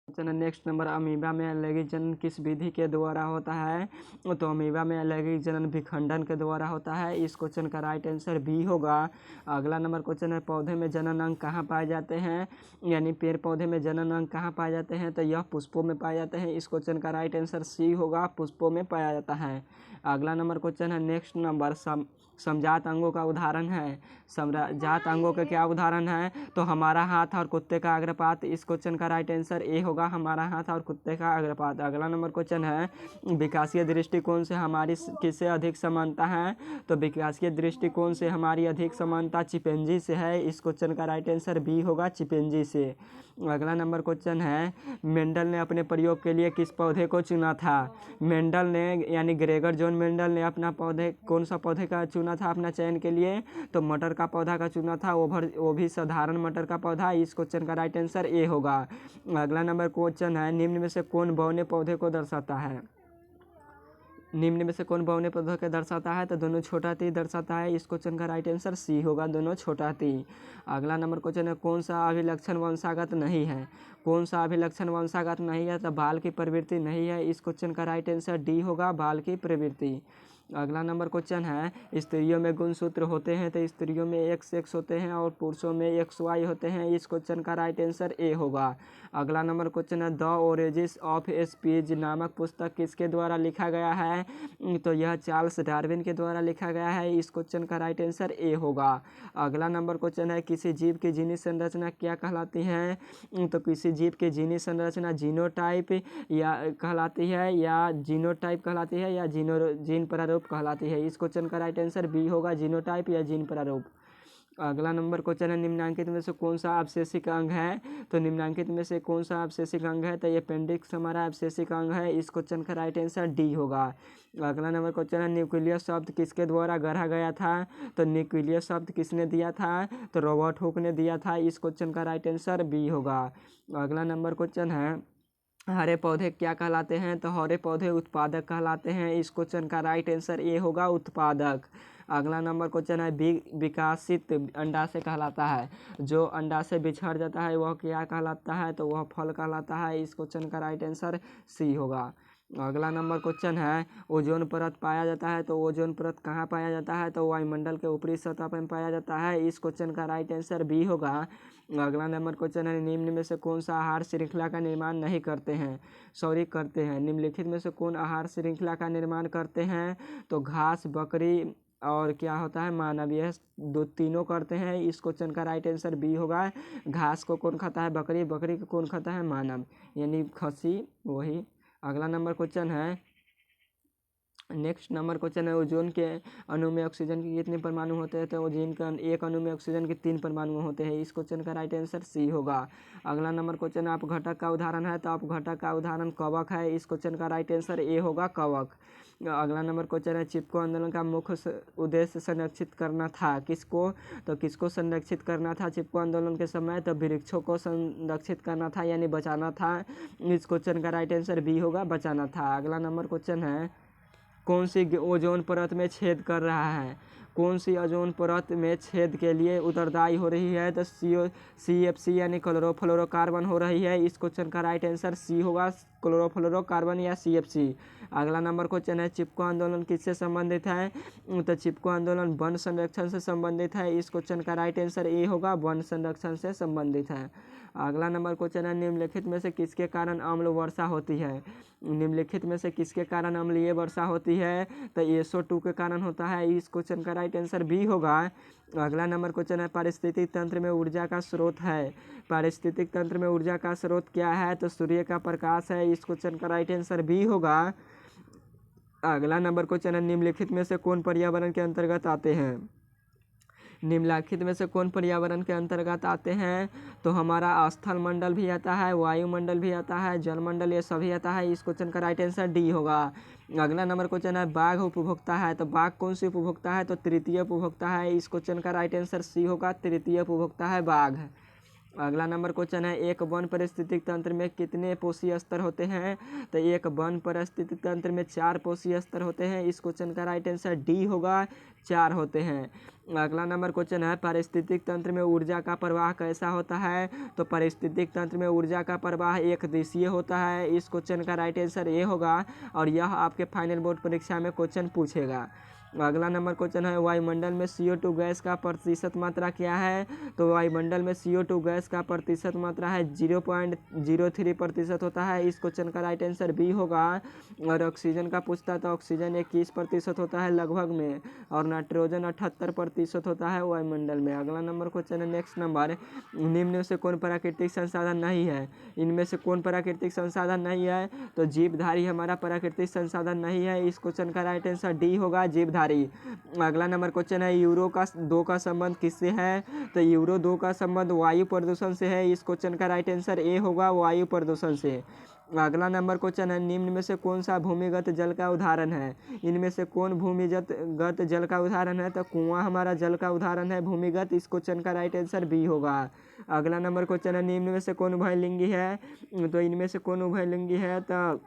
Next number, amoeba में अलैंगिक जनन किस विधि के द्वारा होता है? तो अमीबा में अलैंगिक जनन विखंडन के द्वारा होता है। इस क्वेश्चन का राइट आंसर बी होगा। अगला नंबर क्वेश्चन है, पौधे में जनन अंग कहाँ पाए जाते हैं? यानी पेड़ पौधे में जनन अंग कहाँ पाए जाते हैं? तो यह पुष्पों में पाए जाते हैं। इस क्वेश्चन का राइट आंसर सी होगा, पुष्पों में पाया जाता है। अगला नंबर क्वेश्चन है, नेक्स्ट नंबर, समजात अंगों का उदाहरण है। समजात अंगों के क्या उदाहरण है? तो हमारा हाथ और कुत्ते का अग्रपात। इस क्वेश्चन का राइट आंसर ए होगा, हमारा हाथ और कुत्ते का अग्रपात। अगला नंबर क्वेश्चन है, विकासीय दृष्टिकोण से हमारी किससे अधिक समानता है? तो विकासीय दृष्टिकोण से हमारी अधिक समानता चिंपैंजी से है। इस क्वेश्चन का राइट आंसर बी होगा, चिंपैंजी से। अगला नंबर क्वेश्चन है, मेंडल ने अपने प्रयोग के लिए किस पौधे को चुना था? मेंडल ने यानी ग्रेगर जॉन मेंडल ने अपना कौन सा पौधे का चुना था अपना चयन के लिए? तो मटर का पौधा का चुना था, वो भी साधारण मटर का पौधा। इस क्वेश्चन का राइट आंसर ए होगा। अगला नंबर क्वेश्चन है, निम्न में से कौन बौने पौधे को दर्शाता है? निम्न में से कौन बौने पौधे को दर्शाता है? तो दोनों छोटा हाथी दर्शाता है। इस क्वेश्चन का राइट आंसर सी होगा, दोनों छोटा हाथी। अगला नंबर क्वेश्चन है, कौन सा अभिलक्षण वंशागत नहीं है? कौन सा अभिलक्षण वंशागत नहीं है? तो बाल की प्रवृत्ति नहीं है। इस क्वेश्चन का राइट आंसर डी होगा, बाल की प्रवृत्ति। अगला नंबर क्वेश्चन है, स्त्रियों में गुणसूत्र होते हैं तो स्त्रियों में एक्स होते हैं और पुरुषों में XY होते हैं। इस क्वेश्चन का राइट आंसर ए होगा। अगला नंबर क्वेश्चन है, द ओरिजिन ऑफ स्पीच नामक पुस्तक किसके द्वारा लिखा गया है? तो यह चार्ल्स डार्विन के द्वारा लिखा गया है। इस क्वेश्चन का राइट आंसर ए होगा। अगला नंबर क्वेश्चन है, किसी जीव की जीनी संरचना क्या कहलाती है? तो किसी जीव की जीनी संरचना जीनोटाइप या कहलाती है, या जीनोटाइप कहलाती है, या जीन प्रारूप कहलाती है। इस क्वेश्चन का राइट आंसर बी होगा, जीनोटाइप या जीन प्रारूप। अगला नंबर क्वेश्चन है, निम्नांकित में से कौन सा अवशेषिक अंग है? तो निम्नांकित में से कौन सा अवशेषिक अंग है? तो ये अपेंडिक्स हमारा अवशेषिक अंग है। इस क्वेश्चन का राइट आंसर डी होगा। अगला नंबर क्वेश्चन है, न्यूक्लियस शब्द किसके द्वारा गढ़ा गया था? तो न्यूक्लियस शब्द किसने दिया था? तो रॉबर्ट हुक ने दिया था। इस क्वेश्चन का राइट आंसर बी होगा। अगला नंबर क्वेश्चन है, हरे पौधे क्या कहलाते हैं? तो हरे पौधे उत्पादक कहलाते हैं। इस क्वेश्चन का राइट आंसर ए होगा, उत्पादक। अगला नंबर क्वेश्चन है, विकासित अंडाशय कहलाता है। जो अंडाशय बिछड़ जाता है वह क्या कहलाता है? तो वह फल कहलाता है। इस क्वेश्चन का राइट आंसर सी होगा। अगला नंबर क्वेश्चन है, ओजोन परत पाया जाता है। तो ओजोन परत कहाँ पाया जाता है? तो वायुमंडल के ऊपरी सतह पर पाया जाता है। इस क्वेश्चन का राइट आंसर बी होगा। अगला नंबर क्वेश्चन है, निम्न में से कौन सा आहार श्रृंखला का निर्माण नहीं करते हैं? सॉरी करते हैं। निम्नलिखित में से कौन आहार श्रृंखला का निर्माण करते हैं? तो घास, बकरी और क्या होता है, मानव, यह दो तीनों करते हैं। इस क्वेश्चन का राइट आंसर बी होगा। घास को कौन खाता है? बकरी। बकरी को कौन खाता है? मानव, यानी खसी वही। अगला नंबर क्वेश्चन है, नेक्स्ट नंबर क्वेश्चन है, ओजोन के अणु में ऑक्सीजन के कितने परमाणु होते हैं? तो ओजोन का एक अणु में ऑक्सीजन के 3 परमाणु होते हैं। इस क्वेश्चन का राइट आंसर सी होगा। अगला नंबर क्वेश्चन है, अपघटक का उदाहरण है। तो अपघटक का उदाहरण कवक है। इस क्वेश्चन का राइट आंसर ए होगा, कवक। अगला नंबर क्वेश्चन है, चिपको आंदोलन का मुख्य उद्देश्य संरक्षित करना था किसको? तो किसको संरक्षित करना था चिपको आंदोलन के समय? तो वृक्षों को संरक्षित करना था, यानी बचाना था। इस क्वेश्चन का राइट आंसर बी होगा, बचाना था। अगला नंबर क्वेश्चन है, कौन सी ओजोन परत में छेद कर रहा है? कौन सी ओजोन परत में छेद के लिए उत्तरदायी हो रही है? तो CFC यानी क्लोरोफ्लोरोकार्बन हो रही है। इस क्वेश्चन का राइट आंसर सी होगा, क्लोरोफ्लोरोकार्बन या CFC। अगला नंबर क्वेश्चन है, चिपको आंदोलन किससे संबंधित है? तो चिपको आंदोलन वन संरक्षण से संबंधित है। इस क्वेश्चन का राइट आंसर ए होगा, वन संरक्षण से संबंधित है। अगला नंबर क्वेश्चन है, निम्नलिखित में से किसके कारण अम्ल वर्षा होती है? निम्नलिखित में से किसके कारण अम्लीय वर्षा होती है? तो SO2 के कारण होता है। इस क्वेश्चन का राइट आंसर बी होगा। अगला नंबर क्वेश्चन है, पारिस्थितिक तंत्र में ऊर्जा का स्रोत है। पारिस्थितिक तंत्र में ऊर्जा का स्रोत क्या है? तो सूर्य का प्रकाश है। इस क्वेश्चन का राइट आंसर बी होगा। अगला नंबर क्वेश्चन है, निम्नलिखित में से कौन पर्यावरण के अंतर्गत आते हैं? निम्नलिखित में से कौन पर्यावरण के अंतर्गत आते हैं? तो हमारा स्थल मंडल भी आता है, वायुमंडल भी आता है, जलमंडल, ये सभी आता है। इस क्वेश्चन का राइट आंसर डी होगा। अगला नंबर क्वेश्चन है, बाघ उपभोक्ता है। तो बाघ कौन सी उपभोक्ता है? तो तृतीय उपभोक्ता है। इस क्वेश्चन का राइट आंसर सी होगा, तृतीय उपभोक्ता है बाघ। अगला नंबर क्वेश्चन है, एक वन पारिस्थितिक तंत्र में कितने पोषी स्तर होते हैं? तो एक वन पारिस्थितिक तंत्र में 4 पोषी स्तर होते हैं। इस क्वेश्चन का राइट आंसर डी होगा, 4 होते हैं। अगला नंबर क्वेश्चन है, पारिस्थितिक तंत्र में ऊर्जा का प्रवाह कैसा होता है? तो पारिस्थितिक तंत्र में ऊर्जा का प्रवाह एक दिशीय होता है। इस क्वेश्चन का राइट आंसर ए होगा और यह आपके फाइनल बोर्ड परीक्षा में क्वेश्चन पूछेगा। अगला नंबर क्वेश्चन है, वायुमंडल में CO2 गैस का प्रतिशत मात्रा क्या है? तो वायुमंडल में CO2 गैस का प्रतिशत मात्रा है 0.03% होता है। इस क्वेश्चन का राइट आंसर बी होगा। और ऑक्सीजन का पूछता तो ऑक्सीजन 21% होता है लगभग में, और नाइट्रोजन 78% होता है वायुमंडल में। अगला नंबर क्वेश्चन है, नेक्स्ट नंबर, निम्न में से कौन प्राकृतिक संसाधन नहीं है? इनमें से कौन प्राकृतिक संसाधन नहीं है? तो जीवधारी हमारा प्राकृतिक संसाधन नहीं है। इस क्वेश्चन का राइट आंसर डी होगा, जीवधारी। अगला नंबर क्वेश्चन है, यूरो का 2 का संबंध किससे है? तो यूरो 2 का संबंध वायु प्रदूषण से है। इस क्वेश्चन का राइट आंसर ए होगा, वायु प्रदूषण से। अगला नंबर क्वेश्चन है, निम्न में से कौन सा भूमिगत जल का उदाहरण है? इनमें से कौन भूमिगत जल का उदाहरण है? तो कुआं हमारा जल का उदाहरण है भूमिगत। इस क्वेश्चन का राइट आंसर बी होगा। अगला नंबर क्वेश्चन है, निम्न में से कौन उभयलिंगी है? तो इनमें से कौन उभयलिंगी है? तो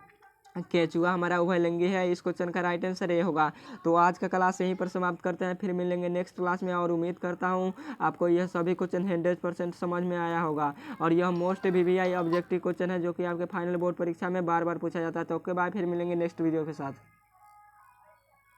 केचुआ हमारा उभयलिंगी है। इस क्वेश्चन का राइट आंसर ये होगा। तो आज का क्लास यहीं पर समाप्त करते हैं, फिर मिलेंगे नेक्स्ट क्लास में। और उम्मीद करता हूँ आपको यह सभी क्वेश्चन 100% समझ में आया होगा। और यह मोस्ट VVI ऑब्जेक्टिव क्वेश्चन है जो कि आपके फाइनल बोर्ड परीक्षा में बार बार पूछा जाता है। तो ओके बाय, फिर मिलेंगे नेक्स्ट वीडियो के साथ।